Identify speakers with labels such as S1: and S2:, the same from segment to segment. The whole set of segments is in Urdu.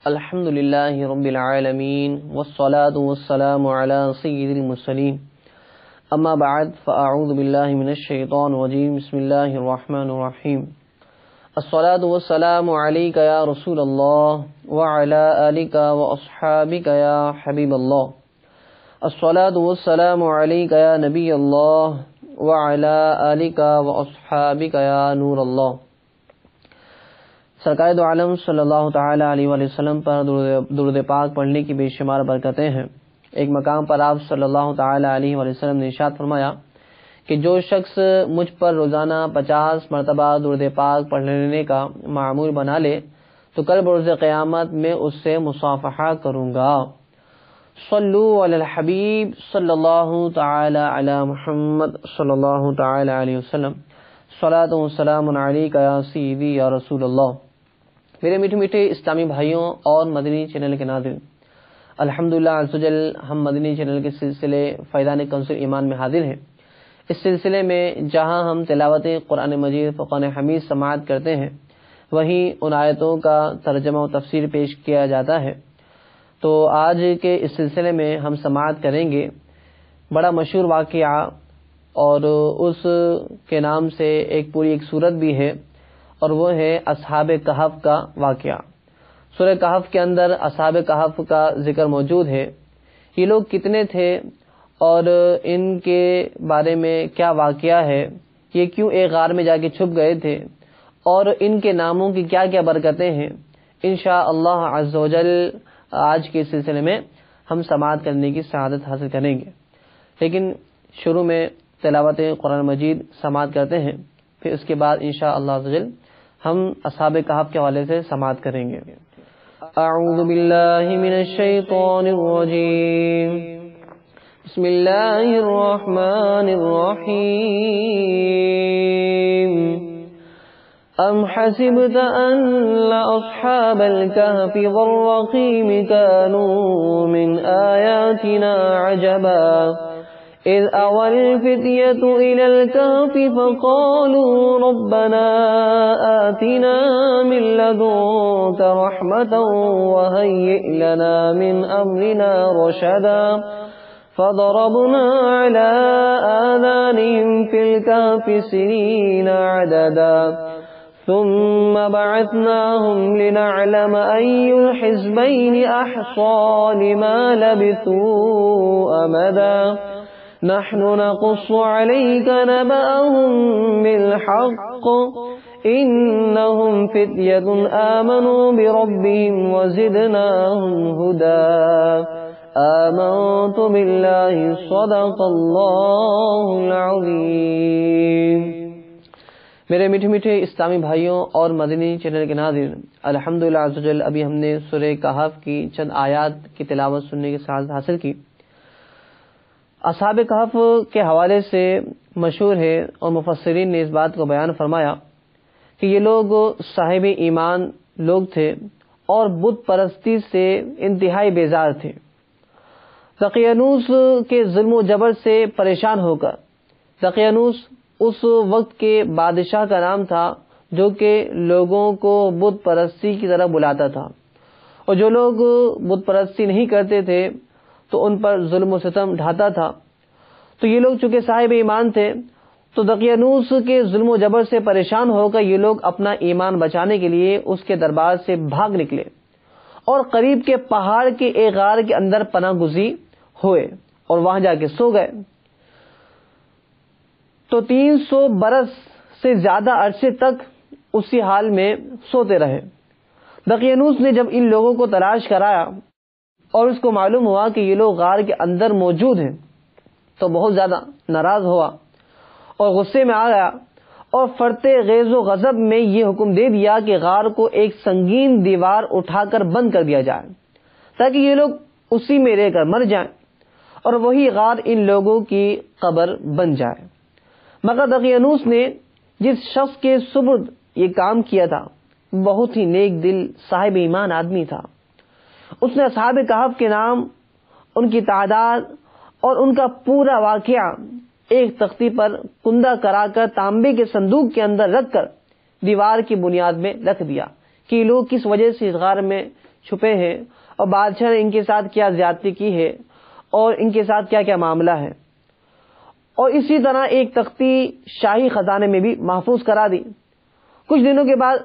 S1: الحمد لله رب العالمين والصلاة والسلام على سيد المرسلين أما بعد فأعوذ بالله من الشيطان الرجيم بسم الله الرحمن الرحيم الصلاة والسلام عليك يا رسول الله وعلى آلك وأصحابك يا حبيب الله الصلاة والسلام عليك يا نبي الله وعلى آلك وأصحابك يا نور الله۔ سرکار دو عالم صلی اللہ تعالی علیہ وآلہ وسلم پر درود پاک پڑھنے کی بے شمار برکتیں ہیں۔ ایک مقام پر آپ صلی اللہ تعالی علیہ وآلہ وسلم نے ارشاد فرمایا کہ جو شخص مجھ پر روزانہ 50 مرتبہ درود پاک پڑھنے کا معمول بنا لے تو کل بروز قیامت میں اس سے مصافحہ کروں گا۔ صلو علی الحبیب صلی اللہ تعالی علی محمد صلی اللہ تعالی علیہ وسلم۔ صلاۃ و سلام علیک یا سیدی یا رسول اللہ۔ میرے میٹھے میٹھے اسلامی بھائیوں اور مدنی چینل کے ناظرین، الحمدللہ عز و جل ہم مدنی چینل کے سلسلے فیضان کنز ایمان میں حاضر ہیں۔ اس سلسلے میں جہاں ہم تلاوت قرآن مجید فرقان حمید سماعت کرتے ہیں، وہیں ان آیتوں کا ترجمہ و تفسیر پیش کیا جاتا ہے۔ تو آج کے اس سلسلے میں ہم سماعت کریں گے بڑا مشہور واقعہ، اور اس کے نام سے ایک پوری ایک سورت بھی ہے، اور وہ ہے اصحاب کہف کا واقعہ۔ سورہ کہف کے اندر اصحاب کہف کا ذکر موجود ہے۔ یہ لوگ کتنے تھے اور ان کے بارے میں کیا واقعہ ہے، یہ کیوں ایک غار میں جا کے چھپ گئے تھے، اور ان کے ناموں کی کیا کیا برکتیں ہیں، انشاءاللہ عز و جل آج کے سلسلے میں ہم سماعت کرنے کی سعادت حاصل کریں گے۔ لیکن شروع میں تلاوت قرآن مجید سماعت کرتے ہیں، پھر اس کے بعد انشاءاللہ عز و جل ہم اصحاب کہف کے حوالے سے سماعت کریں گے۔ اعوذ باللہ من الشیطان الرجیم، بسم اللہ الرحمن الرحیم۔ ام حسبت ان اصحاب الكهف والرقیم كانوا من آیاتنا عجبا اذ اوى الفتية الى الكهف فقالوا ربنا آتنا من لدنك رحمة وهيئ لنا من امرنا رشدا فضربنا على آذانهم في الكهف سنين عددا ثم بعثناهم لنعلم أي الحزبين أحصى لما لبثوا أمدا نحن نقص عليك نبأهم بالحق إنهم فتية آمنوا بربهم وزدناهم هدى آمنت بالله صدق الله العظيم۔ میرے میٹھے میٹھے اسلامی بھائیوں اور مدنی چینل کے ناظرین، الحمدللہ عز و جل ابھی ہم نے سورہ کہف کی چند آیات کی تلاوت سننے کی سعادت حاصل کی۔ اصحاب کہف کے حوالے سے مشہور ہے، اور مفسرین نے اس بات کو بیان فرمایا کہ یہ لوگ صاحب ایمان لوگ تھے اور بت پرستی سے انتہائی بیزار تھے۔ دقیانوس کے ظلم و جبر سے پریشان ہو کر، دقیانوس اس وقت کے بادشاہ کا نام تھا جو کہ لوگوں کو بت پرستی کی طرف بلاتا تھا، اور جو لوگ بت پرستی نہیں کرتے تھے تو ان پر ظلم و ستم ڈھاتا تھا۔ تو یہ لوگ چونکہ صاحب ایمان تھے، تو دقیانوس کے ظلم و جبر سے پریشان ہو کر یہ لوگ اپنا ایمان بچانے کے لیے اس کے دربار سے بھاگ نکلے، اور قریب کے پہاڑ کے ایک غار کے اندر پناہ گزین ہوئے اور وہاں جا کے سو گئے۔ تو 300 برس سے زیادہ عرصے تک اسی حال میں سوتے رہے۔ دقیانوس نے جب ان لوگوں کو تلاش کرایا اور اس کو معلوم ہوا کہ یہ لوگ غار کے اندر موجود ہیں، تو بہت زیادہ ناراض ہوا اور غصے میں آ گیا، اور فرتے غیظ و غضب میں یہ حکم دے دیا کہ غار کو ایک سنگین دیوار اٹھا کر بند کر دیا جائے تاکہ یہ لوگ اسی میں رہ کر مر جائیں، اور وہی غار ان لوگوں کی قبر بن جائے۔ مگر دقیانوس نے جس شخص کے سپرد یہ کام کیا تھا بہت ہی نیک دل صاحب ایمان آدمی تھا۔ اس نے اصحاب کہف کے نام، ان کی تعداد اور ان کا پورا واقعہ ایک تختی پر کندہ کرا کر تانبے کے صندوق کے اندر رکھ کر دیوار کی بنیاد میں رکھ دیا کہ یہ لوگ کس وجہ سے اس غار میں چھپے ہیں اور بادشاہ نے ان کے ساتھ کیا زیادتی کی ہے اور ان کے ساتھ کیا کیا معاملہ ہے. اور اسی طرح ایک تختی شاہی خزانے میں بھی محفوظ کرا دی. کچھ دنوں کے بعد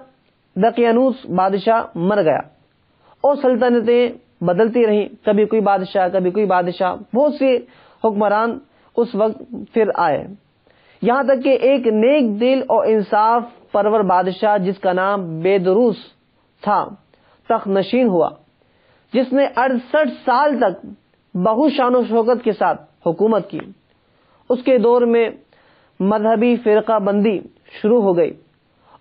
S1: دقیانوس بادشاہ مر گیا اور سلطنتیں بدلتی رہیں، کبھی کوئی بادشاہ کبھی کوئی بادشاہ. بہت سے حکمران اس وقت پھر آئے، یہاں تک کہ ایک نیک دل اور انصاف پرور بادشاہ جس کا نام بیدروس تھا تخت نشین ہوا، جس نے 68 سال تک بہت شان و شوکت کے ساتھ حکومت کی. اس کے دور میں مذہبی فرقہ بندی شروع ہو گئی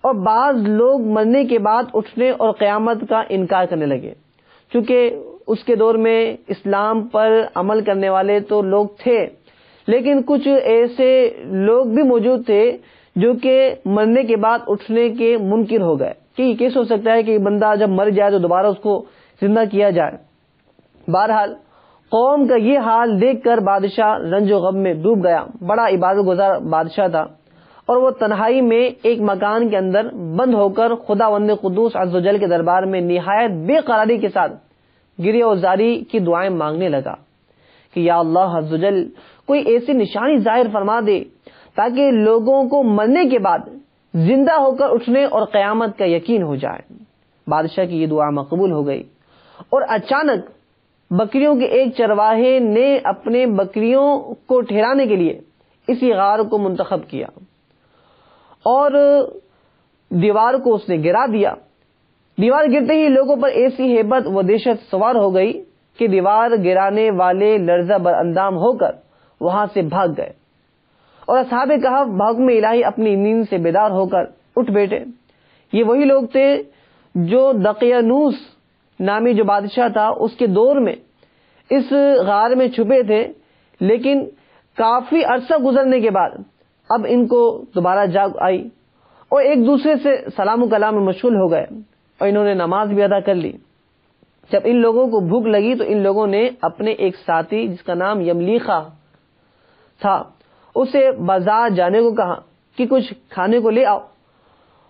S1: اور بعض لوگ مرنے کے بعد اٹھنے اور قیامت کا انکار کرنے لگے. چونکہ اس کے دور میں اسلام پر عمل کرنے والے تو لوگ تھے، لیکن کچھ ایسے لوگ بھی موجود تھے جو کہ مرنے کے بعد اٹھنے کے منکر ہو گئے کہ یہ کیسے ہو سکتا ہے کہ بندہ جب مر جائے تو دوبارہ اس کو زندہ کیا جائے. بہرحال قوم کا یہ حال دیکھ کر بادشاہ رنج و غم میں ڈوب گیا. بڑا عبادت گزار بادشاہ تھا اور وہ تنہائی میں ایک مکان کے اندر بند ہو کر خداوند قدوس عز و جل کے دربار میں نہایت بے قراری کے ساتھ گریہ و زاری کی دعائیں مانگنے لگا کہ یا اللہ عز و جل کوئی ایسی نشانی ظاہر فرما دے تاکہ لوگوں کو مرنے کے بعد زندہ ہو کر اٹھنے اور قیامت کا یقین ہو جائے. بادشاہ کی یہ دعا مقبول ہو گئی اور اچانک بکریوں کے ایک چرواہے نے اپنے بکریوں کو ٹھہرانے کے لیے اسی غار کو منتخب کیا اور دیوار کو اس نے گرا دیا. دیوار گرتے ہی لوگوں پر ایسی ہیبت و دہشت سوار ہو گئی کہ دیوار گرانے والے لرزہ بر اندام ہو کر وہاں سے بھاگ گئے اور اصحاب کہف بھاگم الہی اپنی نیند سے بیدار ہو کر اٹھ بیٹھے. یہ وہی لوگ تھے جو دقیانوس نامی جو بادشاہ تھا اس کے دور میں اس غار میں چھپے تھے، لیکن کافی عرصہ گزرنے کے بعد اب ان کو دوبارہ جاگ آئی اور ایک دوسرے سے سلام و کلام میں مشغول ہو گئے اور انہوں نے نماز بھی ادا کر لی. جب ان لوگوں کو بھوک لگی تو ان لوگوں نے اپنے ایک ساتھی جس کا نام یملیخا تھا اسے بازار جانے کو کہا کہ کچھ کھانے کو لے آؤ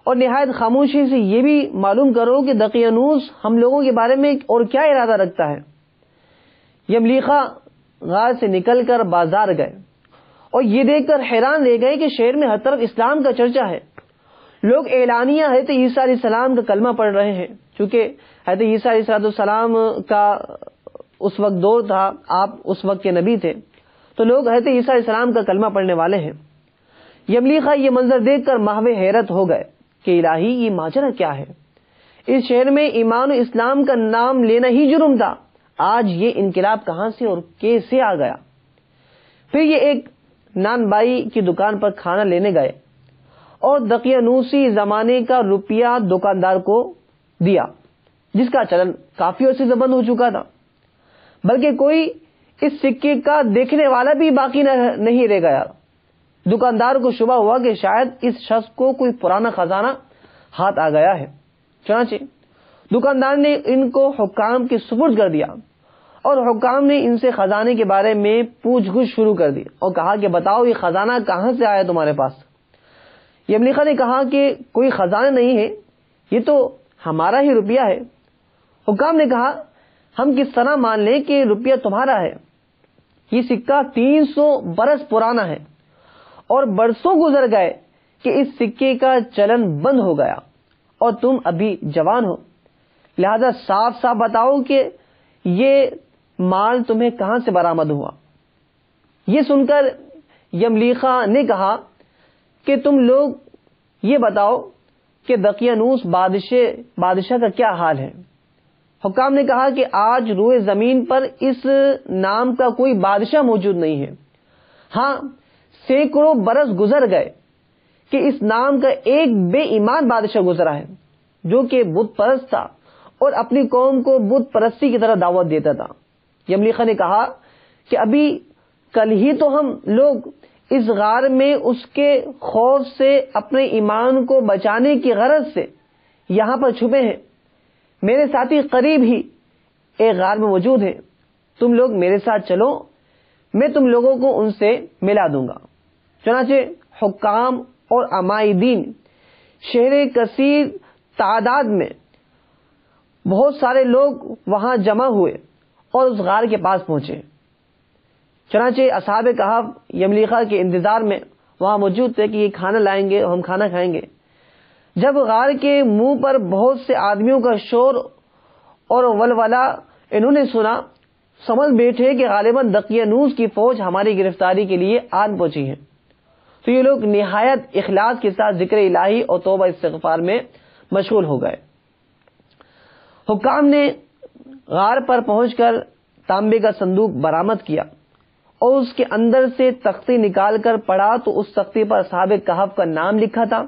S1: اور نہایت خاموشی سے یہ بھی معلوم کرو کہ دقیانوس ہم لوگوں کے بارے میں اور کیا ارادہ رکھتا ہے. یملیخا غار سے نکل کر بازار گئے اور یہ دیکھ کر حیران رہ گئے کہ شہر میں ہر طرف اسلام کا چرچا ہے. لوگ اعلانیہ حضرت عیسیٰ علیہ السلام کا کلمہ پڑھ رہے ہیں. چونکہ حضرت عیسیٰ علیہ السلام کا اس وقت دور تھا، آپ اس وقت کے نبی تھے، تو لوگ حضرت عیسیٰ علیہ السلام کا کلمہ پڑھنے والے ہیں. یملیخا یہ منظر دیکھ کر محو حیرت ہو گئے کہ الہی یہ ماجرا کیا ہے. اس شہر میں ایمان و اسلام کا نام لینا ہی جرم تھا، آج یہ انقلاب کہاں سے اور کیسے آ گیا. پھر یہ ایک نان بائی کی دکان پر کھانا لینے گئے اور دقیانوسی زمانے کا روپیہ دکاندار کو دیا جس کا چلن کافی عرصے سے بند ہو چکا تھا، بلکہ کوئی اس سکے کا دیکھنے والا بھی باقی نہیں رہ گیا. دکاندار کو شبہ ہوا کہ شاید اس شخص کو کوئی پرانا خزانہ ہاتھ آ گیا ہے. چنانچہ دکاندار نے ان کو حکام کے سپرد کر دیا اور حکام نے ان سے خزانے کے بارے میں پوچھ گچھ شروع کر دی اور کہا کہ بتاؤ یہ خزانہ کہاں سے آیا تمہارے پاس. یملیخا نے کہا کہ کوئی خزانہ نہیں ہے، یہ تو ہمارا ہی روپیہ ہے. حکام نے کہا ہم کس طرح مان لیں کہ روپیہ تمہارا ہے؟ یہ سکہ 300 برس پرانا ہے اور برسوں گزر گئے کہ اس سکے کا چلن بند ہو گیا اور تم ابھی جوان ہو، لہذا صاف صاف بتاؤ کہ یہ مال تمہیں کہاں سے برآمد ہوا. یہ سن کر یملیخا نے کہا کہ تم لوگ یہ بتاؤ کہ دقیانوس بادشاہ کا کیا حال ہے. حکام نے کہا کہ آج روئے زمین پر اس نام کا کوئی بادشاہ موجود نہیں ہے. ہاں، سینکڑوں برس گزر گئے کہ اس نام کا ایک بے ایمان بادشاہ گزرا ہے جو کہ بت پرست تھا اور اپنی قوم کو بت پرستی کی طرح دعوت دیتا تھا. یملیخا نے کہا کہ ابھی کل ہی تو ہم لوگ اس غار میں اس کے خوف سے اپنے ایمان کو بچانے کی غرض سے یہاں پر چھپے ہیں. میرے ساتھی قریب ہی ایک غار میں موجود ہیں، تم لوگ میرے ساتھ چلو، میں تم لوگوں کو ان سے ملا دوں گا. چنانچہ حکام اور عمائدین شہر کثیر تعداد میں بہت سارے لوگ وہاں جمع ہوئے اور اس غار کے پاس پہنچے. چنانچہ اصحاب کہف یملیخا کے انتظار میں وہاں موجود تھے کہ یہ کھانا لائیں گے اور ہم کھانا کھائیں گے. جب غار کے منہ پر بہت سے آدمیوں کا شور اور ولولہ انہوں نے سنا، سمجھ بیٹھے کہ غالباً دقیانوس کی فوج ہماری گرفتاری کے لیے آن پہنچی ہے. تو یہ لوگ نہایت اخلاص کے ساتھ ذکر الہی اور توبہ استغفار میں مشغول ہو گئے. حکام نے غار پر پہنچ کر تانبے کا صندوق برآمد کیا اور اس کے اندر سے تختی نکال کر پڑھا تو اس تختی پر اصحاب کہف کا نام لکھا تھا،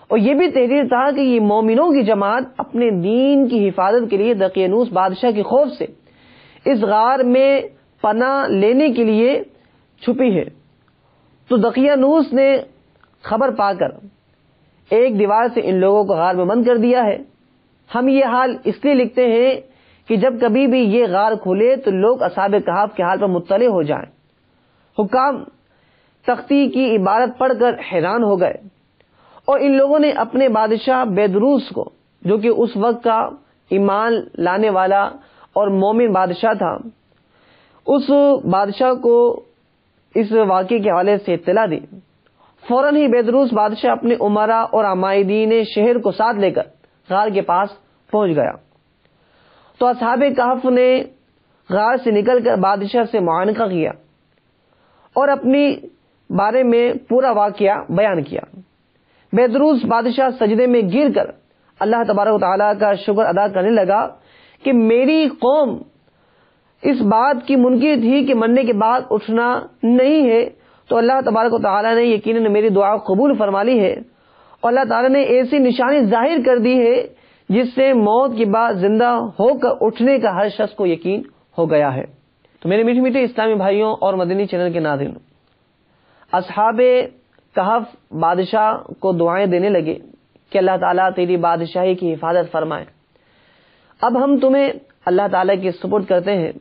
S1: اور یہ بھی تحریر تھا کہ یہ مومنوں کی جماعت اپنے دین کی حفاظت کے لیے دقیانوس بادشاہ کے خوف سے اس غار میں پناہ لینے کے لیے چھپی ہے. تو دقیانوس نے خبر پا کر ایک دیوار سے ان لوگوں کو غار میں بند کر دیا ہے. ہم یہ حال اس لیے لکھتے ہیں کہ جب کبھی بھی یہ غار کھلے تو لوگ اصحاب کہف کے حال پر مطلع ہو جائیں. حکام تختی کی عبارت پڑھ کر حیران ہو گئے اور ان لوگوں نے اپنے بادشاہ بیدروس کو، جو کہ اس وقت کا ایمان لانے والا اور مومن بادشاہ تھا، اس بادشاہ کو اس واقعے کے حوالے سے اطلاع دی. فوراً ہی بیدروس بادشاہ اپنے امراء اور عمائدین شہر کو ساتھ لے کر غار کے پاس پہنچ گیا. تو اصحاب کہف نے غار سے نکل کر بادشاہ سے معانقہ کیا اور اپنی بارے میں پورا واقعہ بیان کیا. بیدروس بادشاہ سجدے میں گر کر اللہ تبارک و تعالیٰ کا شکر ادا کرنے لگا کہ میری قوم اس بات کی منکر تھی کہ مرنے کے بعد اٹھنا نہیں ہے، تو اللہ تبارک و تعالیٰ نے یقیناً میری دعا قبول فرما لی ہے، اور اللہ تعالیٰ نے ایسی نشانی ظاہر کر دی ہے جس سے موت کے بعد زندہ ہو کر اٹھنے کا ہر شخص کو یقین ہو گیا ہے. تو میرے میٹھے میٹھے اسلامی بھائیوں اور مدنی چینل کے ناظرین، اصحاب کہف بادشاہ کو دعائیں دینے لگے کہ اللہ تعالیٰ تیری بادشاہی کی حفاظت فرمائے. اب ہم تمہیں اللہ تعالیٰ کی سپرد کرتے ہیں.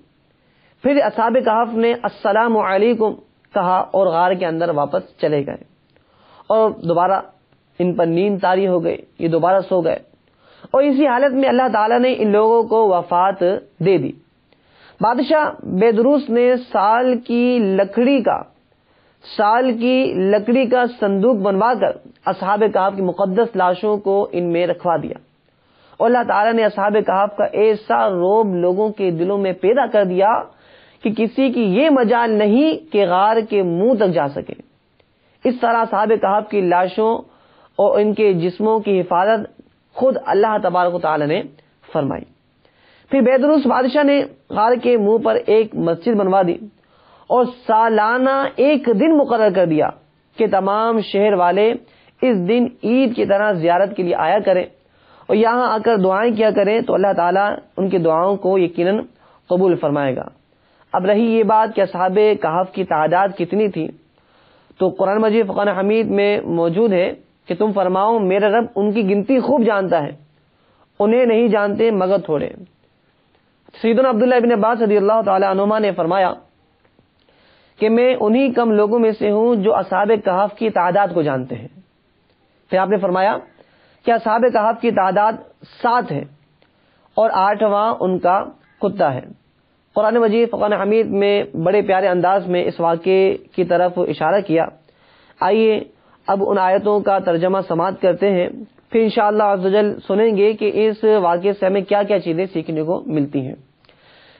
S1: پھر اصحاب کہف نے السلام علیکم کہا اور غار کے اندر واپس چلے گئے، اور دوبارہ ان پر نیند طاری ہو گئی، یہ دوبارہ سو گئے، اور اسی حالت میں اللہ تعالیٰ نے ان لوگوں کو وفات دے دی. بادشاہ بیدروس نے سال کی لکڑی کا صندوق بنوا کر اصحاب کہف کی مقدس لاشوں کو ان میں رکھوا دیا، اور اللہ تعالیٰ نے اصحاب کہف کا ایسا روب لوگوں کے دلوں میں پیدا کر دیا کہ کسی کی یہ مجال نہیں کہ غار کے منہ تک جا سکے. اس طرح اصحاب کہف کی لاشوں اور ان کے جسموں کی حفاظت خود اللہ تبارک و تعالی نے فرمائی. پھر بیدروس بادشاہ نے غار کے منہ پر ایک مسجد بنوا دی اور سالانہ ایک دن مقرر کر دیا کہ تمام شہر والے اس دن عید کی طرح زیارت کے لیے آیا کریں اور یہاں آ کر دعائیں کیا کریں، تو اللہ تعالیٰ ان کی دعاؤں کو یقیناً قبول فرمائے گا. اب رہی یہ بات کہ اصحاب کہف کی تعداد کتنی تھی، تو قرآن مجید فرقان حمید میں موجود ہے کہ تم فرماؤ میرا رب ان کی گنتی خوب جانتا ہے، انہیں نہیں جانتے مگر تھوڑے. سیدنا عبداللہ ابن عباس رضی اللہ تعالی عنہما نے فرمایا کہ میں انہی کم لوگوں میں سے ہوں جو اصحاب کہف کی تعداد کو جانتے ہیں. پھر آپ نے فرمایا کہ اصحاب کہف کی تعداد 7 ہے اور 8واں ان کا کتا ہے. قرآن مجید فرقان حمید میں بڑے پیارے انداز میں اس واقعے کی طرف اشارہ کیا. آئیے اب ان آیتوں کا ترجمہ سماعت کرتے ہیں، پھر انشاءاللہ عز و جل سنیں گے کہ اس واقعے سے ہمیں کیا کیا چیزیں سیکھنے کو ملتی ہیں.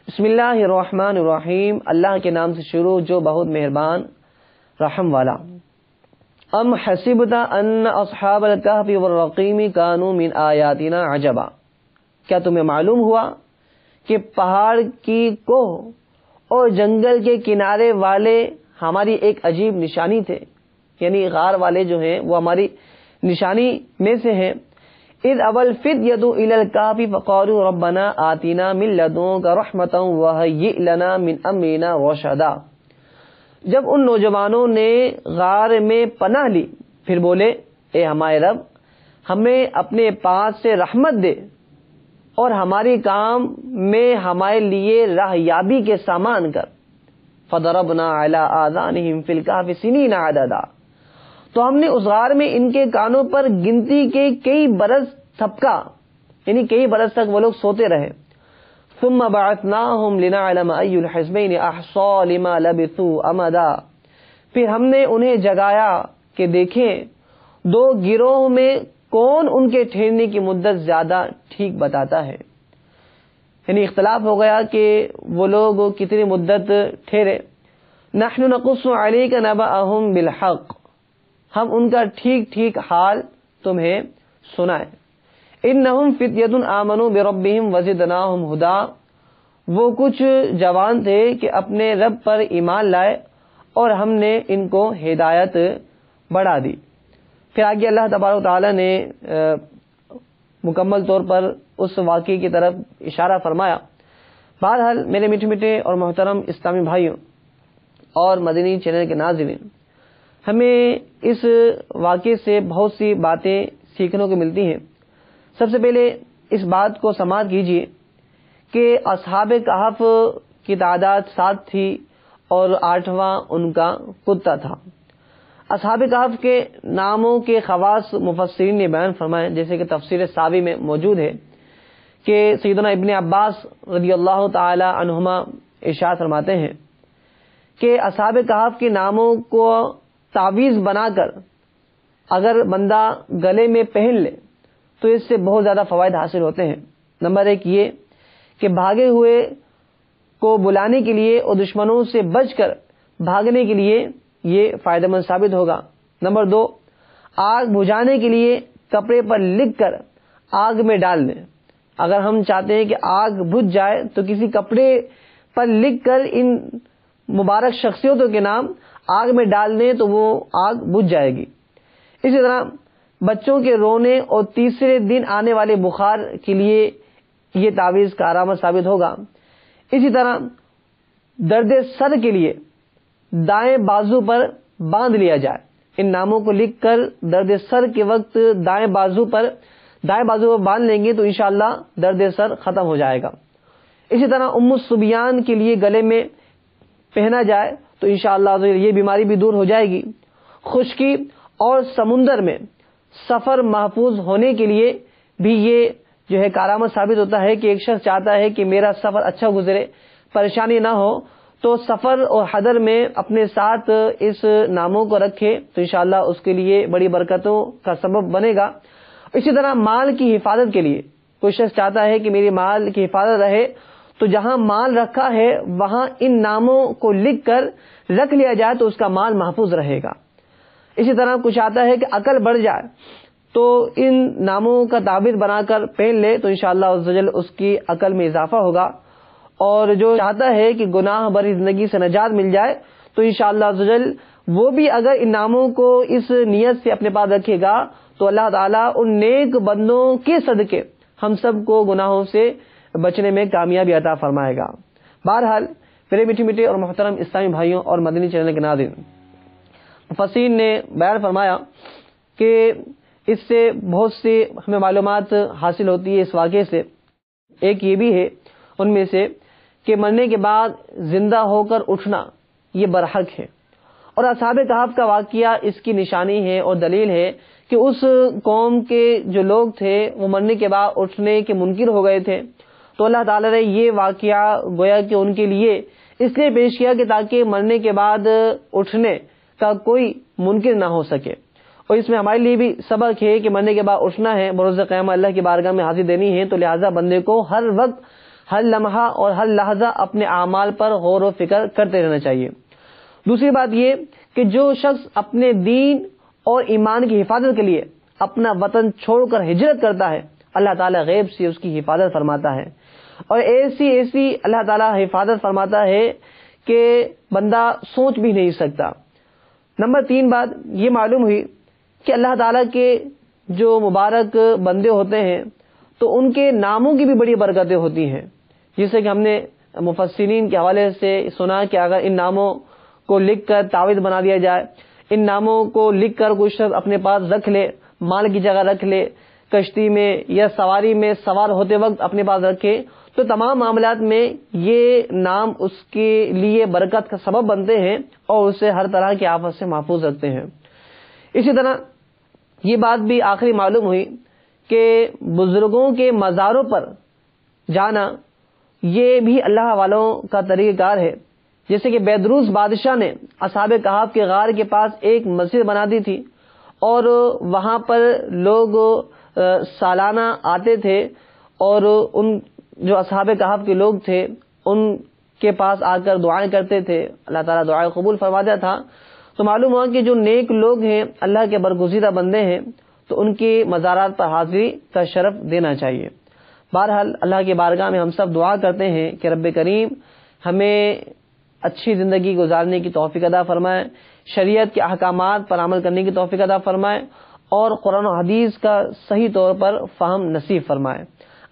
S1: بسم اللہ الرحمن الرحیم، اللہ کے نام سے شروع جو بہت مہربان رحم والا. ام حسبت ان اصحاب الکہف والرقیم کانوا من آیاتنا عجبا، کیا تمہیں معلوم ہوا کہ پہاڑ کی کوہ اور جنگل کے کنارے والے ہماری ایک عجیب نشانی تھے، یعنی غار والے جو ہیں وہ ہماری نشانی میں سے ہیں. اذ اول فدیۃ الی الکہف فقالوا ربنا آتنا من لدنک رحمۃ وہیئ لنا من امرنا رشدا. جب ان نوجوانوں نے غار میں پناہ لی پھر بولے اے ہمارے رب ہمیں اپنے پاس سے رحمت دے اور ہماری کام میں ہمارے لیے راہیابی کے سامان کر. فضربنا علی آذانہم فی الکہف سنین عددا، تو ہم نے اس غار میں ان کے کانوں پر گنتی کے کئی برس تھپکا یعنی کئی برس تک وہ لوگ سوتے رہے. ثم بعثناہم لنعلم ای الحزبین احصی لما لبثوا امدا، پھر ہم نے انہیں جگایا کہ دیکھیں دو گروہ میں کون ان کے ٹھہرنے کی مدت زیادہ ٹھیک بتاتا ہے. یعنی اختلاف ہو گیا کہ وہ لوگ کتنی مدت ٹھہرے. نحن نقص علیک نبأہم بالحق، ہم ان کا ٹھیک ٹھیک حال تمہیں سنائیں. انہم فتیۃ آمنوا بربہم وزدناہم ہدا، وہ کچھ جوان تھے کہ اپنے رب پر ایمان لائے اور ہم نے ان کو ہدایت بڑھا دی. پھر آگے اللہ تبارک و تعالی نے مکمل طور پر اس واقعے کی طرف اشارہ فرمایا. بہرحال میرے میٹھے میٹھے اور محترم اسلامی بھائیوں اور مدنی چینل کے ناظرین، ہمیں اس واقعے سے بہت سی باتیں سیکھنے کو ملتی ہیں. سب سے پہلے اس بات کو سماعت کیجیے کہ اصحاب کہف کی تعداد 7 تھی اور 8واں ان کا کتا تھا. اصحاب کہف کے ناموں کے خواص مفسرین نے بیان فرمائے، جیسے کہ تفسیر ساوی میں موجود ہے کہ سیدنا ابن عباس رضی اللہ تعالی عنہما ارشاد فرماتے ہیں کہ اصحاب کہف کے ناموں کو تعویذ بنا کر اگر بندہ گلے میں پہن لے تو اس سے بہت زیادہ فوائد حاصل ہوتے ہیں. نمبر 1 یہ کہ بھاگے ہوئے کو بلانے کے لیے اور دشمنوں سے بچ کر بھاگنے کے لیے یہ فائدہ مند ثابت ہوگا. نمبر 2 آگ بجھانے کے لیے کپڑے پر لکھ کر آگ میں ڈال دیں. اگر ہم چاہتے ہیں کہ آگ بجھ جائے تو کسی کپڑے پر لکھ کر ان مبارک شخصیتوں کے نام آگ میں ڈال دیں تو وہ آگ بجھ جائے گی. اسی طرح بچوں کے رونے اور تیسرے دن آنے والے بخار کے لیے یہ تعویذ کارآمد ثابت ہوگا. اسی طرح درد سر کے لیے دائیں بازو پر باندھ لیا جائے. ان ناموں کو لکھ کر درد سر کے وقت دائیں بازو پر باندھ لیں گے تو انشاءاللہ درد سر ختم ہو جائے گا. اسی طرح ام الصبیان کے لیے گلے میں پہنا جائے تو انشاءاللہ یہ بیماری بھی دور ہو جائے گی. خشکی اور سمندر میں سفر محفوظ ہونے کے لیے بھی یہ جو ہے کارآمد ثابت ہوتا ہے کہ ایک شخص چاہتا ہے کہ میرا سفر اچھا گزرے، پریشانی نہ ہو، تو سفر اور حضر میں اپنے ساتھ اس ناموں کو رکھے تو انشاءاللہ اس کے لیے بڑی برکتوں کا سبب بنے گا. اسی طرح مال کی حفاظت کے لیے کوئی شخص چاہتا ہے کہ میری مال کی حفاظت رہے تو جہاں مال رکھا ہے وہاں ان ناموں کو لکھ کر رکھ لیا جائے تو اس کا مال محفوظ رہے گا. اسی طرح کوئی چاہتا ہے کہ عقل بڑھ جائے تو ان ناموں کا تعبیر بنا کر پہن لے تو انشاءاللہ عزوجل اس کی عقل میں اضافہ ہوگا. اور جو چاہتا ہے کہ گناہ بری زندگی سے نجات مل جائے تو انشاءاللہ عزوجل وہ بھی اگر ان ناموں کو اس نیت سے اپنے پاس رکھے گا تو اللہ تعالیٰ ان نیک بندوں کے صدقے ہم سب کو گناہوں سے بچنے میں کامیابی عطا فرمائے گا. بہرحال میرے میٹھے میٹھے اور محترم اسلامی بھائیوں اور مدنی چینل کے ناظرین، مفسرین نے بیان فرمایا کہ اس سے بہت سی ہمیں معلومات حاصل ہوتی ہے اس واقعے سے. ایک یہ بھی ہے ان میں سے کہ مرنے کے بعد زندہ ہو کر اٹھنا یہ برحق ہے، اور اصحاب کہف کا واقعہ اس کی نشانی ہے اور دلیل ہے کہ اس قوم کے جو لوگ تھے وہ مرنے کے بعد اٹھنے کے منکر ہو گئے تھے. تو اللہ تعالیٰ نے یہ واقعہ گویا کہ ان کے لیے اس لیے پیش کیا کہ تاکہ مرنے کے بعد اٹھنے کا کوئی منکر نہ ہو سکے. اور اس میں ہمارے لیے بھی سبق ہے کہ مرنے کے بعد اٹھنا ہے، بروز قیامت اللہ کی بارگاہ میں حاضری دینی ہے، تو لہٰذا بندے کو ہر وقت، ہر لمحہ اور ہر لحظہ اپنے اعمال پر غور و فکر کرتے رہنا چاہیے. دوسری بات یہ کہ جو شخص اپنے دین اور ایمان کی حفاظت کے لیے اپنا وطن چھوڑ کر ہجرت کرتا ہے، اللہ تعالیٰ غیب سے اس کی حفاظت فرماتا ہے، اور ایسی اللہ تعالیٰ حفاظت فرماتا ہے کہ بندہ سوچ بھی نہیں سکتا. نمبر 3 بات یہ معلوم ہوئی کہ اللہ تعالیٰ کے جو مبارک بندے ہوتے ہیں تو ان کے ناموں کی بھی بڑی برکتیں ہوتی ہیں، جیسے کہ ہم نے مفسرین کے حوالے سے سنا کہ اگر ان ناموں کو لکھ کر تعویذ بنا دیا جائے، ان ناموں کو لکھ کر کوئی شخص اپنے پاس رکھ لے، مال کی جگہ رکھ لے، کشتی میں یا سواری میں سوار ہوتے وقت اپنے پاس رکھے، تو تمام معاملات میں یہ نام اس کے لیے برکت کا سبب بنتے ہیں اور اسے ہر طرح کی آفت سے محفوظ رکھتے ہیں. اسی طرح یہ بات بھی آخری معلوم ہوئی کہ بزرگوں کے مزاروں پر جانا یہ بھی اللہ والوں کا طریقہ کار ہے. جیسے کہ بیدروس بادشاہ نے اصحاب کہف کے غار کے پاس ایک مسجد بنا دی تھی اور وہاں پر لوگ سالانہ آتے تھے اور ان جو اصحاب کہف کے لوگ تھے ان کے پاس آ کر دعائیں کرتے تھے. اللہ تعالیٰ دعائیں قبول فرماتا تھا. تو معلوم ہوا کہ جو نیک لوگ ہیں، اللہ کے برگزیدہ بندے ہیں، تو ان کے مزارات پر حاضری کا شرف دینا چاہیے. بہرحال اللہ کی بارگاہ میں ہم سب دعا کرتے ہیں کہ رب کریم ہمیں اچھی زندگی گزارنے کی توفیق عطا فرمائے، شریعت کے احکامات پر عمل کرنے کی توفیق عطا فرمائے اور قرآن و حدیث کا صحیح طور پر فہم نصیب فرمائے.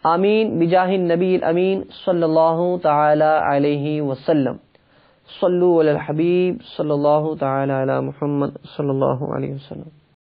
S1: آمین بجاہ النبی الامین صلی اللہ تعالی علیہ وسلم. صلو علی الحبیب صلی اللہ تعالی علی محمد صلی اللہ علیہ وسلم.